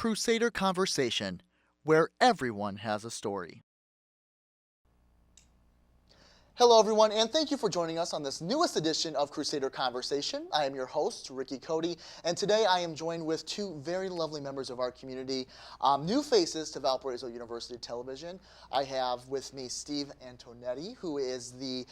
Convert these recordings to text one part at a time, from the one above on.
Crusader Conversation, where everyone has a story. Hello, everyone, and thank you for joining us on this newest edition of Crusader Conversation. I am your host, Ricky Cody, and today I am joined with two very lovely members of our community, new faces to Valparaiso University Television. I have with me Steve Antonetti, who is the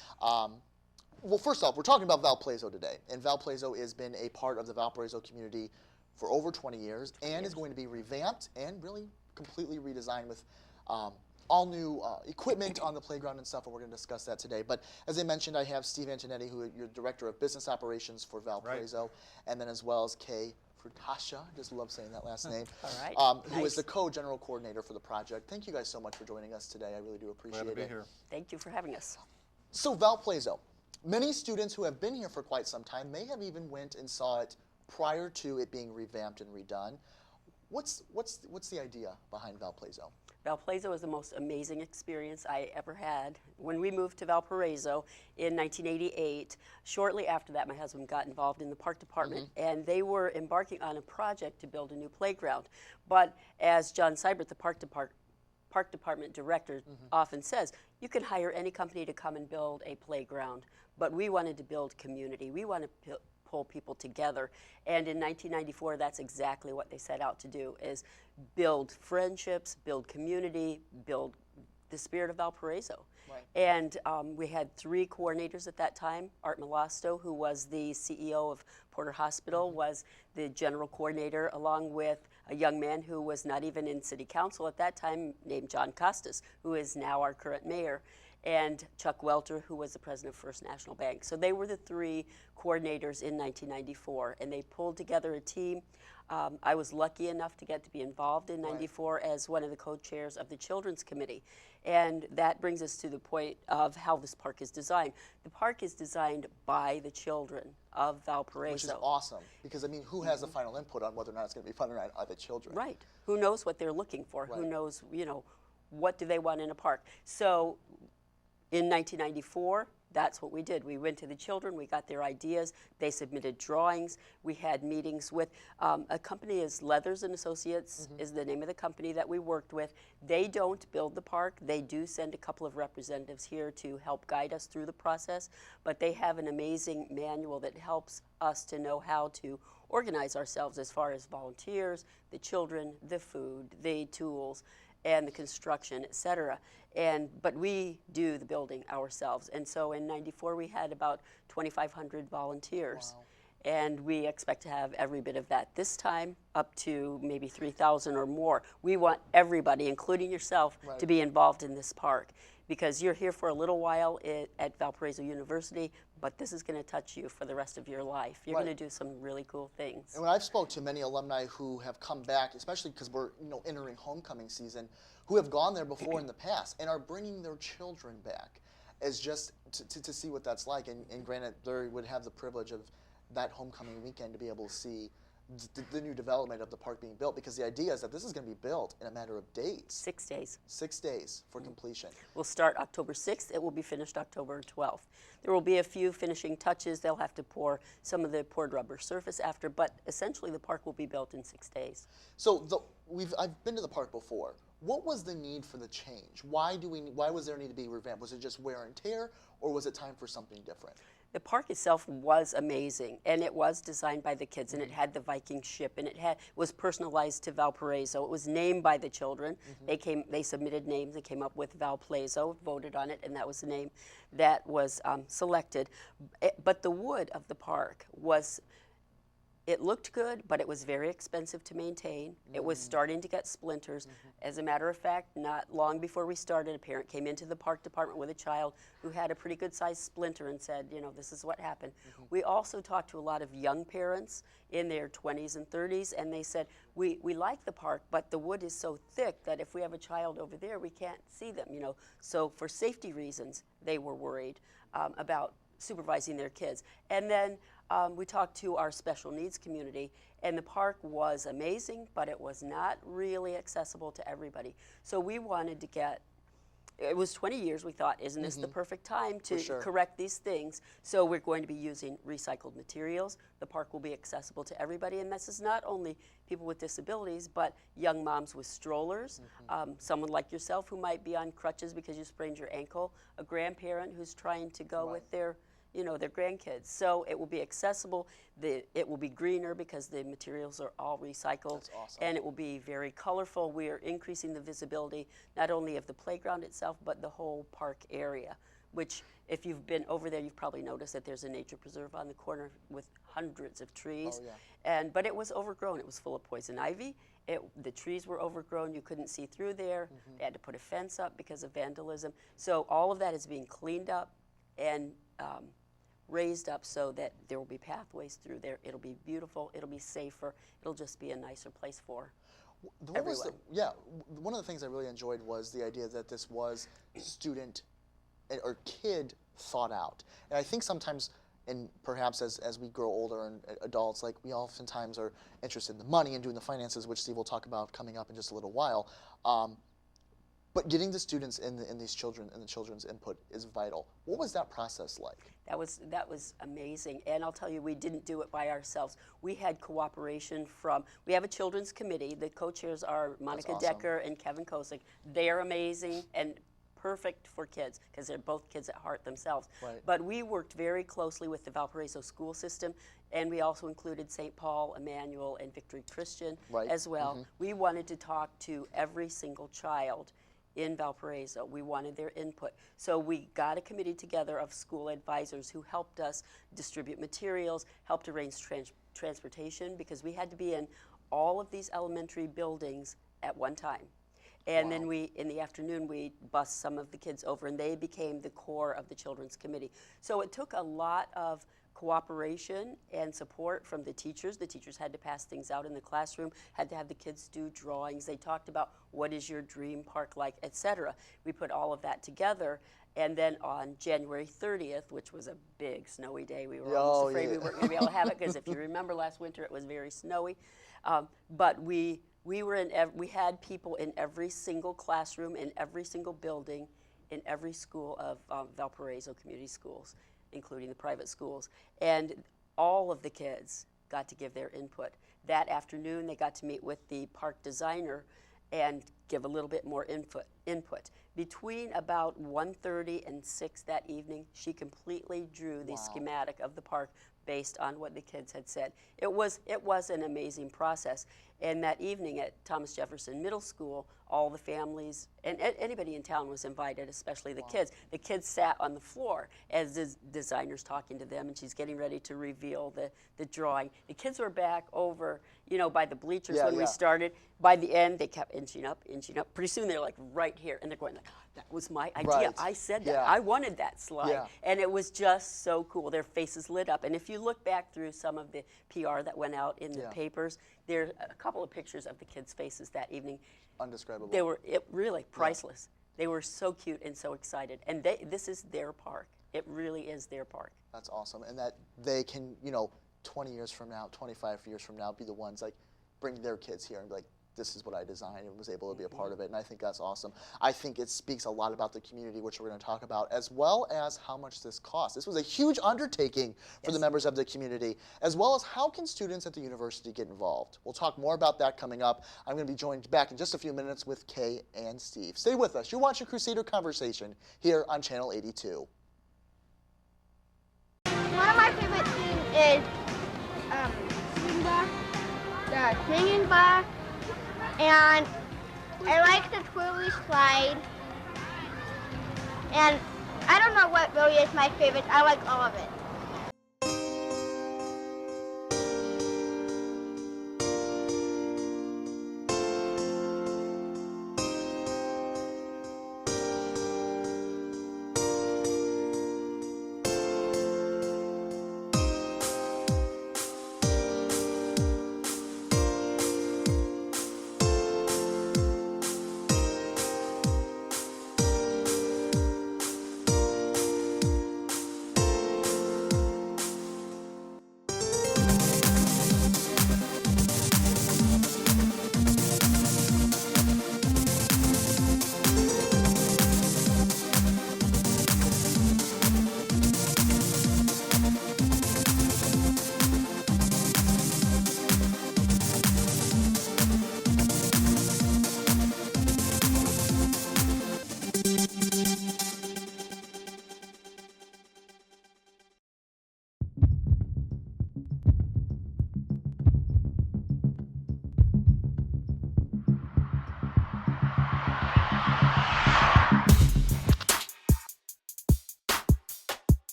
well, first off, we're talking about Valparaiso today, and Valparaiso has been a part of the Valparaiso community for over 20 years and is going to be revamped and really completely redesigned with all new equipment on the playground and stuff, and we're going to discuss that today. But as I mentioned, I have Steve Antonetti, who you're Director of Business Operations for Valparaiso, right, and then as well as Kay Frutascia, just love saying that last name, all right. Who is the co-general coordinator for the project. Thank you guys so much for joining us today. I really do appreciate it. Glad to be here. Thank you for having us. So Valparaiso, many students who have been here for quite some time may have even went and saw it prior to it being revamped and redone. What's the idea behind Valparaiso? Valparaiso was the most amazing experience I ever had. When we moved to Valparaiso in 1988, shortly after that, my husband got involved in the park department, and they were embarking on a project to build a new playground. But as John Seibert, the park department director, often says, you can hire any company to come and build a playground, but we wanted to build community. We want to pull people together. And in 1994, that's exactly what they set out to do, is build friendships, build community, build the spirit of Valparaiso. Right. And we had three coordinators at that time. Art Malasto, who was the CEO of Porter Hospital, was the general coordinator, along with a young man who was not even in city council at that time, named John Costas, who is now our current mayor, and Chuck Welter, who was the president of First National Bank. So they were the three coordinators in 1994, and they pulled together a team. I was lucky enough to get to be involved in '94 right, as one of the co-chairs of the Children's Committee. And that brings us to the point of how this park is designed. The park is designed by the children of Valparaiso. Which is awesome, because I mean, who has the final input on whether or not it's going to be fun or not? Are the children. Right. Who knows what they're looking for? Right. Who knows, you know, what do they want in a park? So in 1994, that's what we did. We went to the children, we got their ideas, they submitted drawings, we had meetings with a company is Leathers and Associates is the name of the company that we worked with. They don't build the park. They do send a couple of representatives here to help guide us through the process, but they have an amazing manual that helps us to know how to organize ourselves as far as volunteers, the children, the food, the tools, and the construction, et cetera. But we do the building ourselves. And so in '94, we had about 2,500 volunteers. Wow. And we expect to have every bit of that this time, up to maybe 3,000 or more. We want everybody, including yourself, right, to be involved in this park, because you're here for a little while at Valparaiso University, but this is going to touch you for the rest of your life. You're right, going to do some really cool things. And when I've spoke to many alumni who have come back, especially because we're entering homecoming season, who have gone there before in the past and are bringing their children back, as just to see what that's like. And granted, they would have the privilege of that homecoming weekend to be able to see the new development of the park being built, because the idea is that this is going to be built in a matter of days. 6 days. 6 days for completion. We'll start October 6th. It will be finished October 12th. There will be a few finishing touches. They'll have to pour some of the poured rubber surface after, but essentially the park will be built in 6 days. So I've been to the park before. What was the need for the change? Why was there a need to be revamped? Was it just wear and tear, or was it time for something different? The park itself was amazing, and it was designed by the kids, and it had the Viking ship, and it was personalized to Valparaiso. It was named by the children. They submitted names and came up with Valparaiso, voted on it, and that was the name that was selected. But the wood of the park it looked good, but it was very expensive to maintain. It was starting to get splinters. As a matter of fact, not long before we started, a parent came into the park department with a child who had a pretty good sized splinter and said, you know, this is what happened. We also talked to a lot of young parents in their 20s and 30s, and they said, we like the park, but the wood is so thick that if we have a child over there, we can't see them, you know. So for safety reasons, they were worried about supervising their kids. And then we talked to our special needs community, and the park was amazing, but it was not really accessible to everybody. So we wanted to get it was 20 years, we thought, isn't this the perfect time to sure. correct these things? So we're going to be using recycled materials. The park will be accessible to everybody, and this is not only people with disabilities, but young moms with strollers, someone like yourself who might be on crutches because you sprained your ankle, a grandparent who's trying to go with their their grandkids. So it will be accessible. It will be greener because the materials are all recycled. That's awesome. And it will be very colorful. We are increasing the visibility not only of the playground itself, but the whole park area, which if you've been over there, you've probably noticed that there's a nature preserve on the corner with hundreds of trees. Oh, yeah. But it was overgrown. It was full of poison ivy. The trees were overgrown. You couldn't see through there. They had to put a fence up because of vandalism. So all of that is being cleaned up and raised up so that there will be pathways through there. It'll be beautiful. It'll be safer. It'll just be a nicer place for everyone. One of the things I really enjoyed was the idea that this was student or kid thought out. And I think sometimes, and perhaps as we grow older and adults, like we oftentimes are interested in the money and doing the finances, which Steve will talk about coming up in just a little while. But getting the students in the children's input is vital. What was that process like? That was amazing, and I'll tell you, we didn't do it by ourselves. We had cooperation we have a children's committee. The co-chairs are Monica awesome. Decker and Kevin Kosick. They're amazing and perfect for kids because they're both kids at heart themselves. Right. But we worked very closely with the Valparaiso school system, and we also included St. Paul, Emmanuel, and Victory Christian as well. We wanted to talk to every single child in Valparaiso. We wanted their input. So we got a committee together of school advisors who helped us distribute materials, helped arrange transportation, because we had to be in all of these elementary buildings at one time. And then in the afternoon, we bussed some of the kids over, and they became the core of the Children's Committee. So it took a lot of cooperation and support from the teachers. The teachers had to pass things out in the classroom, had to have the kids do drawings. They talked about what is your dream park like, etc. We put all of that together, and then on January 30th, which was a big snowy day, we were almost afraid we weren't going to be able to have it because if you remember last winter, it was very snowy. But we had people in every single classroom, in every single building, in every school of Valparaiso Community Schools, including the private schools. And all of the kids got to give their input. That afternoon, they got to meet with the park designer and give a little bit more input. Between about 1:30 and 6 that evening, she completely drew the schematic of the park based on what the kids had said. It was an amazing process. And that evening at Thomas Jefferson Middle School, all the families and anybody in town was invited, especially the kids. The kids sat on the floor as the designer's talking to them, and she's getting ready to reveal the drawing. The kids were back over, by the bleachers when we started. By the end, they kept inching up. Pretty soon they're like right here, and they're going like, that was my idea. Right. I said that. Yeah. I wanted that slide. Yeah. And it was just so cool. Their faces lit up. And if you look back through some of the PR that went out in the papers, there's a couple of pictures of the kids' faces that evening. Undescribable. They were really priceless. They were so cute and so excited. And this is their park. It really is their park. That's awesome. And that they can, 20 years from now, 25 years from now, be the ones like bring their kids here and be like, this is what I designed and was able to be a part of it. And I think that's awesome. I think it speaks a lot about the community, which we're going to talk about, as well as how much this costs. This was a huge undertaking for the members of the community, as well as how can students at the university get involved. We'll talk more about that coming up. I'm going to be joined back in just a few minutes with Kay and Steve. Stay with us. You're watching Crusader Conversation here on Channel 82. One of my favorite things is the singing box, and I like the twirly slide, and I don't know what really is my favorite. I like all of it.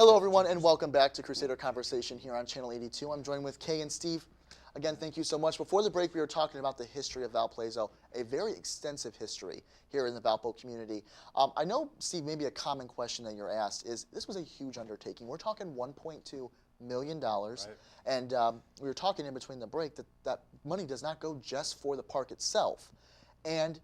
Hello, everyone, and welcome back to Crusader Conversation here on Channel 82. I'm joined with Kay and Steve. Again, thank you so much. Before the break, we were talking about the history of Valparaiso, a very extensive history here in the Valpo community. I know, Steve, maybe a common question that you're asked is, this was a huge undertaking. We're talking $1.2 million. Right. And we were talking in between the break that that money does not go just for the park itself. And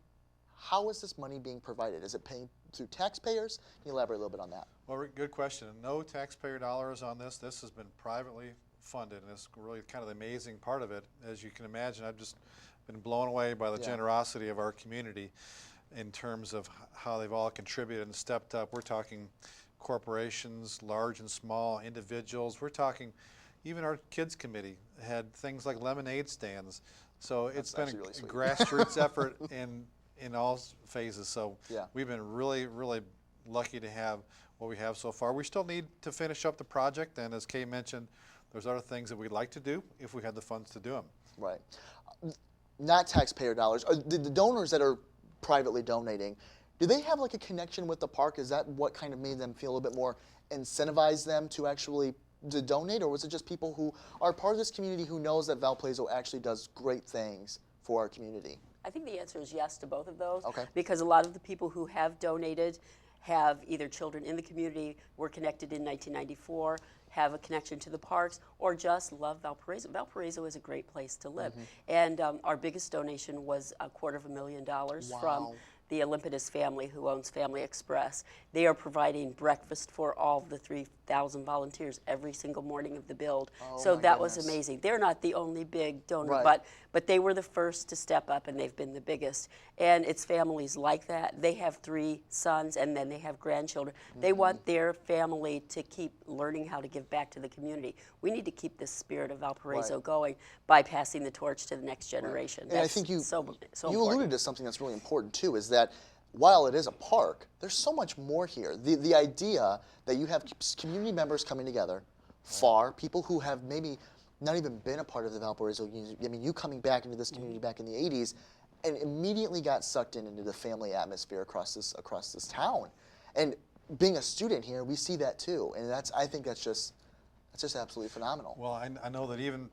how is this money being provided? Is it paying through taxpayers? Can you elaborate a little bit on that? Well, good question. No taxpayer dollars on this. This has been privately funded, and it's really kind of the amazing part of it. As you can imagine, I've just been blown away by the generosity of our community in terms of how they've all contributed and stepped up. We're talking corporations, large and small, individuals. We're talking even our kids committee had things like lemonade stands. So it's been a really grassroots effort in all phases. So we've been really, really lucky to have what we have so far. We still need to finish up the project, and as Kay mentioned, there's other things that we'd like to do if we had the funds to do them. Right. Not taxpayer dollars. The donors that are privately donating, do they have like a connection with the park? Is that what kind of made them feel a little bit more, incentivized them to actually to donate, or was it just people who are part of this community who knows that Valparaiso actually does great things for our community? I think the answer is yes to both of those. Okay. Because a lot of the people who have donated have either children in the community, were connected in 1994, have a connection to the parks, or just love Valparaiso. Valparaiso is a great place to live. And our biggest donation was $250,000 from the Olympidus family, who owns Family Express. They are providing breakfast for all the 3,000 volunteers every single morning of the build. So that was amazing. They're not the only big donor, but they were the first to step up, and they've been the biggest. And it's families like that. They have 3 sons, and then they have grandchildren. They want their family to keep learning how to give back to the community. We need to keep this spirit of Valparaiso going by passing the torch to the next generation. And I think you you alluded to something that's really important too, is that while it is a park, there's so much more here. The idea that you have community members coming together, people who have maybe not even been a part of the Valparaiso, I mean, you coming back into this community back in the 80s, and immediately got sucked into the family atmosphere across this town. And being a student here, we see that too, and I think that's just absolutely phenomenal. Well, I know that even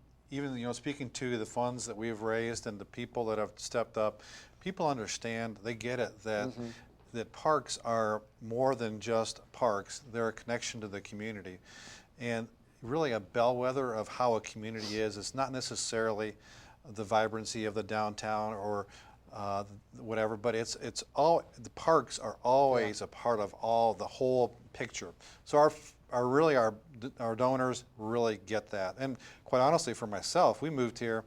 speaking to the funds that we've raised and the people that have stepped up, people understand, they get it, that parks are more than just parks. They're a connection to the community. And really a bellwether of how a community is. It's not necessarily the vibrancy of the downtown or whatever, but it's all, the parks are always a part of the whole picture. So our donors really get that. And quite honestly, for myself, we moved here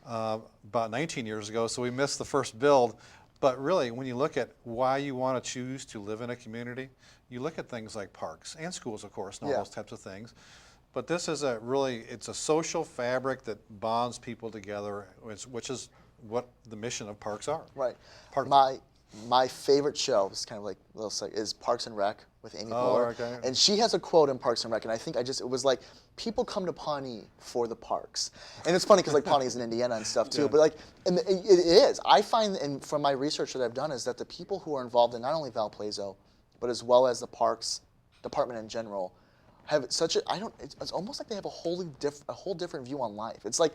about 19 years ago, so we missed the first build. But really, when you look at why you want to choose to live in a community, you look at things like parks and schools, of course, and all those types of things. But this is it's a social fabric that bonds people together, which is what the mission of parks are. Right. My favorite show, is kind of like a little, is Parks and Rec with Amy Poehler. Okay. And she has a quote in Parks and Rec, and I think it was like, people come to Pawnee for the parks. And it's funny because like Pawnee is in Indiana and stuff too, but like, and it is. I find, and from my research that I've done, is that the people who are involved in not only Valparaiso, but as well as the parks department in general, have such it's almost like they have a whole different view on life. It's like,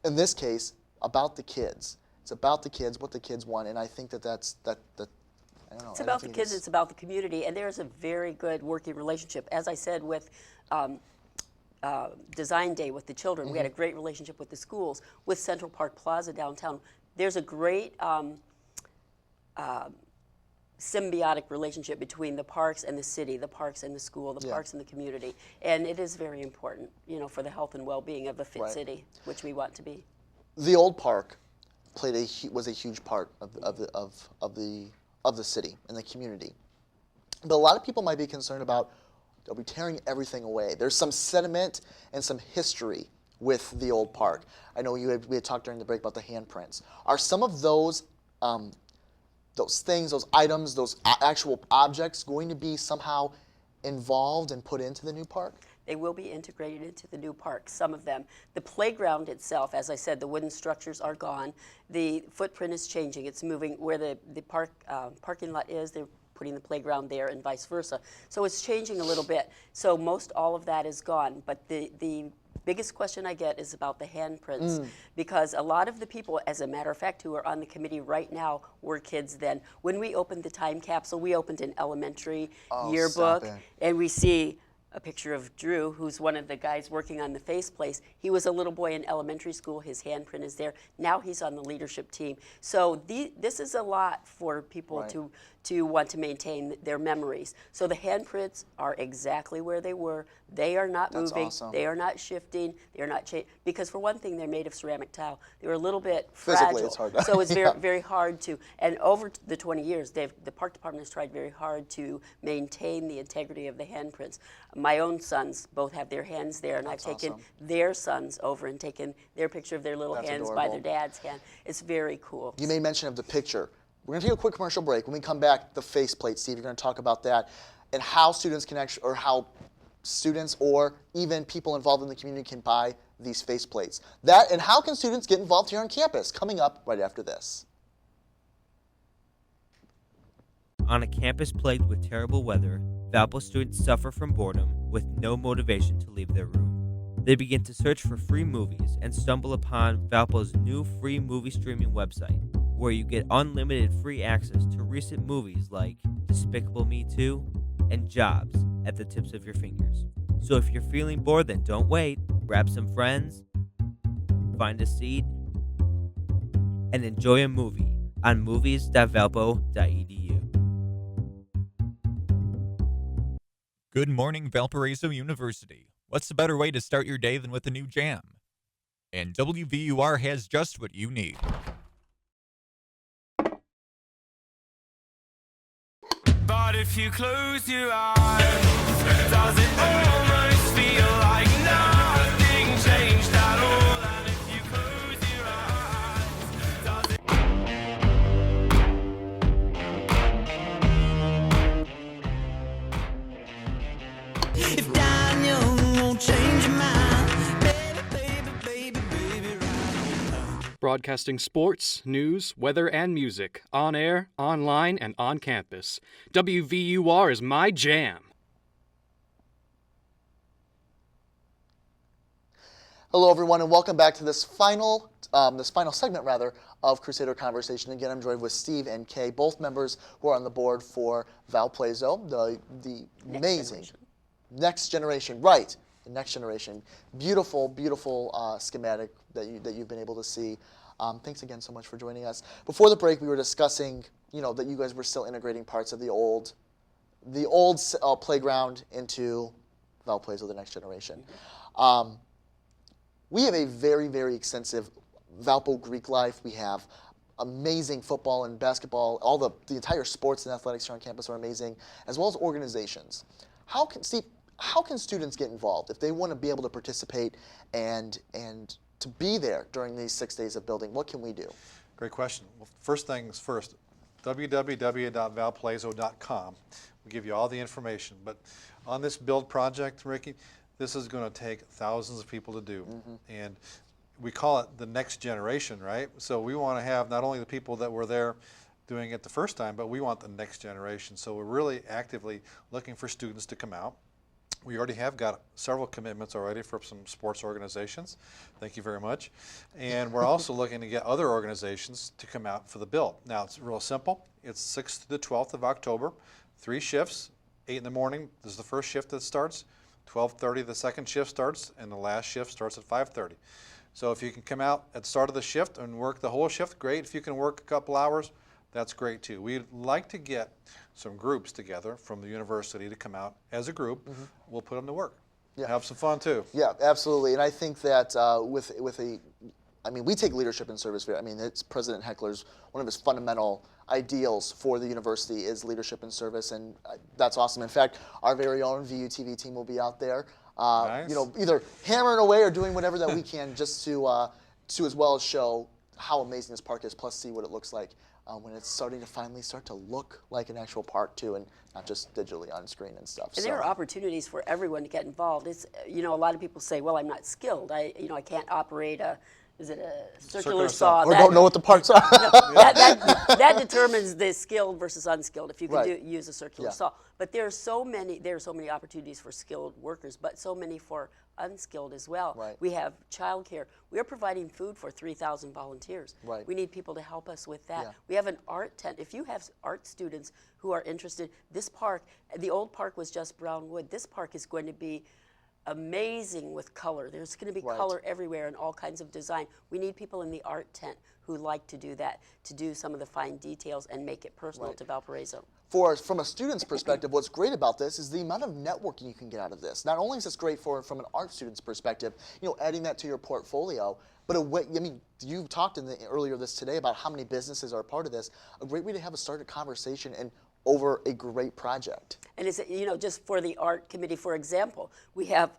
in this case, about the kids. It's about the kids, what the kids want, and I think that's I don't know. It's about the kids, it's about the community, and there's a very good working relationship. As I said, with Design Day with the children, we had a great relationship with the schools, with Central Park Plaza downtown. There's a great symbiotic relationship between the parks and the city, the parks and the school, the parks and the community, and it is very important, for the health and well-being of a fit city, which we want to be. The old park was a huge part of the city and the community, but a lot of people might be concerned about, are we tearing everything away? There's some sentiment and some history with the old park. I know we had talked during the break about the handprints. Are some of those things, those items, those actual objects going to be somehow involved and put into the new park? They will be integrated into the new park, some of them. The playground itself, as I said, the wooden structures are gone. The footprint is changing. It's moving where the parking lot is. They're putting the playground there and vice versa. So it's changing a little bit. So most all of that is gone, but the biggest question I get is about the handprints, because a lot of the people, as a matter of fact, who are on the committee right now were kids then. When we opened the time capsule, we opened an elementary yearbook, and we see a picture of Drew, who's one of the guys working on the faceplates. He was a little boy in elementary school. His handprint is there. Now he's on the leadership team. So this is a lot for people to want to maintain their memories. So the handprints are exactly where they were. They are not moving. Awesome. They are not shifting. They are not changing. Because for one thing, they're made of ceramic tile. They're a little bit Physically, fragile. it's hard to- So it's very, very hard to. And over the 20 years, the park department has tried very hard to maintain the integrity of the handprints. My own sons both have their hands there, and I've taken their sons over and taken their picture of their little hands by their dad's hand. It's very cool. You made mention of the picture. We're going to take a quick commercial break. When we come back, the faceplate, Steve, you're going to talk about that and how students can actually, or how students or even people involved in the community can buy these faceplates. That and how can students get involved here on campus? Coming up right after this. On a campus plagued with terrible weather, Valpo students suffer from boredom with no motivation to leave their room. They begin to search for free movies and stumble upon Valpo's new free movie streaming website, where you get unlimited free access to recent movies like Despicable Me 2 and Jobs at the tips of your fingers. So if you're feeling bored, then don't wait. Grab some friends, find a seat, and enjoy a movie on movies.valpo.edu. Good morning, Valparaiso University. What's a better way to start your day than with a new jam? And WVUR has just what you need. But if you close your eyes, does it almost feel like nothing changed at all? And if you close your eyes, does it... If Daniel won't change your mind, baby, right. Broadcasting sports, news, weather, and music on air, online, and on campus. WVUR is my jam. Hello, everyone, and welcome back to this final segment, of Crusader Conversation. Again, I'm joined with Steve and Kay, both members who are on the board for Valparaiso, the amazing Next Generation, right? The Next Generation, beautiful schematic that you've been able to see. Thanks again so much for joining us. Before the break, we were discussing, that you guys were still integrating parts of the old playground into Valparaiso, the Next Generation. We have a very, very extensive Valpo Greek life. We have amazing football and basketball. All the entire sports and athletics here on campus are amazing, as well as organizations. How can students get involved if they want to be able to participate and to be there during these 6 days of building? What can we do? Great question. Well, first things first, www.valparaiso.com will give you all the information. But on this build project, Ricky, this is going to take thousands of people to do. And we call it the next generation, right? So we want to have not only the people that were there doing it the first time, but we want the next generation. So we're really actively looking for students to come out. We already have got several commitments already for some sports organizations. Thank you very much. And we're also looking to get other organizations to come out for the build. Now, it's real simple. It's 6th to the 12th of October, 3 shifts, 8 in the morning. This is the first shift that starts. 12:30 the second shift starts, and the last shift starts at 5:30. So if you can come out at the start of the shift and work the whole shift, great. If you can work a couple hours, that's great too. We'd like to get some groups together from the university to come out as a group. We'll put them to work. Yeah. Have some fun too. Yeah, absolutely. And I think that we take leadership and service very. It's President Heckler's, one of his fundamental ideals for the university is leadership and service, and that's awesome. In fact, our very own VUTV team will be out there, Nice. Either hammering away or doing whatever that we can just to as well as show how amazing this park is, plus see what it looks like when it's starting to finally start to look like an actual park too, and not just digitally on screen and stuff. And there are opportunities for everyone to get involved. It's a lot of people say, well, I'm not skilled. I can't operate a is it a circular saw. saw? Or don't know what the parts are. That determines the skilled versus unskilled. If you can Right. use a circular Yeah. saw, but there are so many opportunities for skilled workers, but so many for unskilled as well. Right. We have childcare. We are providing food for 3,000 volunteers. Right. We need people to help us with that. Yeah. We have an art tent. If you have art students who are interested, this park, the old park was just brown wood. This park is going to be amazing with color. There's going to be Right. color everywhere and all kinds of design. We need people in the art tent who like to do that, to do some of the fine details and make it personal Right. to Valparaiso. From a student's perspective, what's great about this is the amount of networking you can get out of this. Not only is this great from an art student's perspective, adding that to your portfolio, but you talked earlier this today about how many businesses are a part of this. A great way to have a started conversation and over a great project. And it's, just for the art committee, for example, we have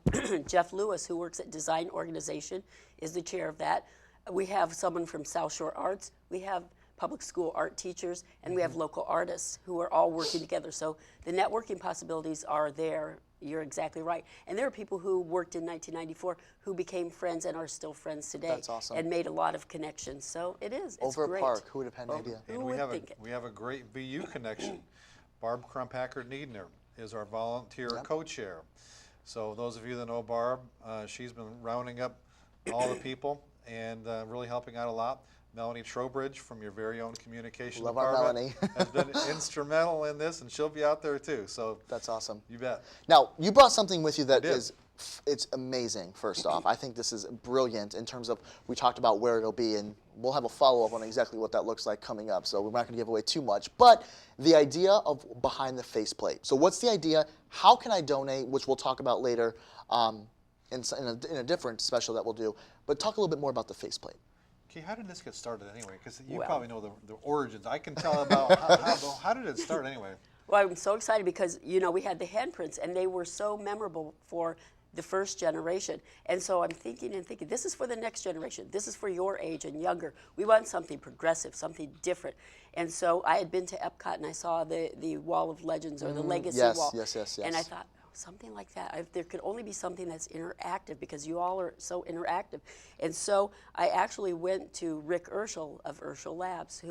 Jeff Lewis, who works at Design Organization, is the chair of that. We have someone from South Shore Arts. We have public school art teachers, and we have local artists who are all working together. So the networking possibilities are there. You're exactly right. And there are people who worked in 1994 who became friends and are still friends today. That's awesome. And made a lot of connections. So it's Over great. a park, who would have had an idea? Who And would think it? we have a great VU connection. Barb Crumpacker-Needner is our volunteer co-chair. So those of you that know Barb, she's been rounding up all the people and really helping out a lot. Melanie Trowbridge from your very own communication Love our department Melanie. has been instrumental in this, and she'll be out there too. So That's awesome. you bet. Now, you brought something with you that I did. it's amazing, first off. I think this is brilliant in terms of, we talked about where it'll be, and we'll have a follow-up on exactly what that looks like coming up, so we're not going to give away too much. But the idea of behind the faceplate. So what's the idea? How can I donate, which we'll talk about later in a different special that we'll do. But talk a little bit more about the faceplate. Okay, how did this get started anyway? Because you Well- probably know the origins. I can tell about how did it start anyway? Well, I'm so excited because, we had the handprints, and they were so memorable for the first generation. And so I'm thinking, this is for the next generation. This is for your age and younger. We want something progressive, something different. And so I had been to Epcot, and I saw the Wall of Legends, or the Legacy yes, Wall. yes. And I thought, something like that. There could only be something that's interactive, because you all are so interactive. And so I actually went to Rick Urschel of Urschel Labs,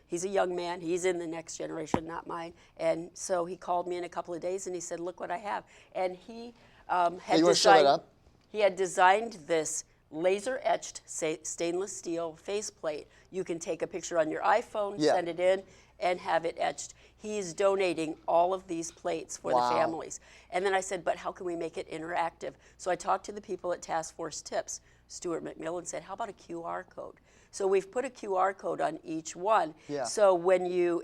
he's a young man. He's in the next generation, not mine. And so he called me in a couple of days, and he said, look what I have. And he had you wanna show that designed, up? he had designed this laser-etched stainless steel faceplate. You can take a picture on your iPhone, Yeah. send it in, and have it etched. He's donating all of these plates for Wow. the families. And then I said, but how can we make it interactive? So I talked to the people at Task Force Tips. Stuart McMillan said, how about a QR code? So we've put a QR code on each one. Yeah. So when you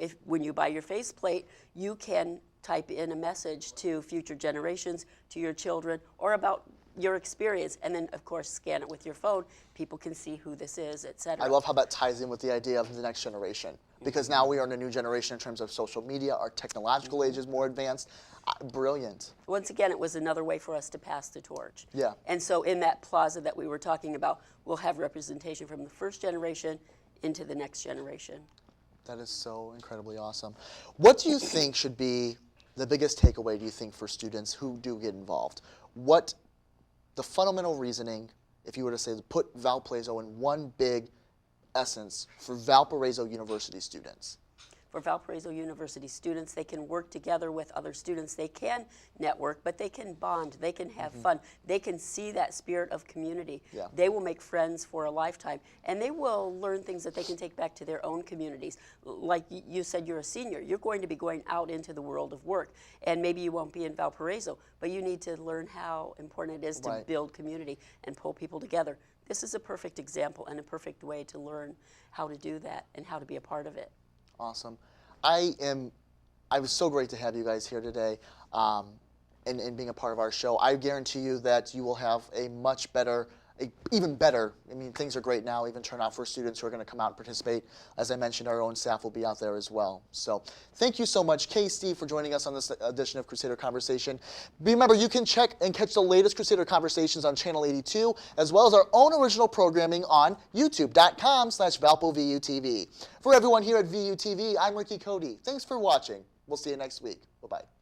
buy your faceplate, you can type in a message to future generations, to your children, or about your experience, and then of course scan it with your phone. People can see who this is, etc. I love how that ties in with the idea of the next generation, because now we are in a new generation in terms of social media. Our technological age is more advanced. Brilliant. Once again, it was another way for us to pass the torch. Yeah. And so in that plaza that we were talking about, we'll have representation from the first generation into the next generation. That is so incredibly awesome. What do you think should be the biggest takeaway, do you think, for students who do get involved? What the fundamental reasoning, if you were to say, put Valparaiso in one big essence for Valparaiso University students? For Valparaiso University students, they can work together with other students. They can network, but they can bond. They can have fun. They can see that spirit of community. Yeah. They will make friends for a lifetime, and they will learn things that they can take back to their own communities. Like you said, you're a senior. You're going to be going out into the world of work, and maybe you won't be in Valparaiso, but you need to learn how important it is to Right. build community and pull people together. This is a perfect example and a perfect way to learn how to do that and how to be a part of it. Awesome. I was so great to have you guys here today and being a part of our show. I guarantee you that you will have a much better, even better, things are great now, even turnout for students who are going to come out and participate. As I mentioned, our own staff will be out there as well. So thank you so much, Kay, Steve, for joining us on this edition of Crusader Conversation. Remember, you can check and catch the latest Crusader Conversations on Channel 82, as well as our own original programming on youtube.com/ValpoVUTV. For everyone here at VUTV, I'm Ricky Cody. Thanks for watching. We'll see you next week. Bye-bye.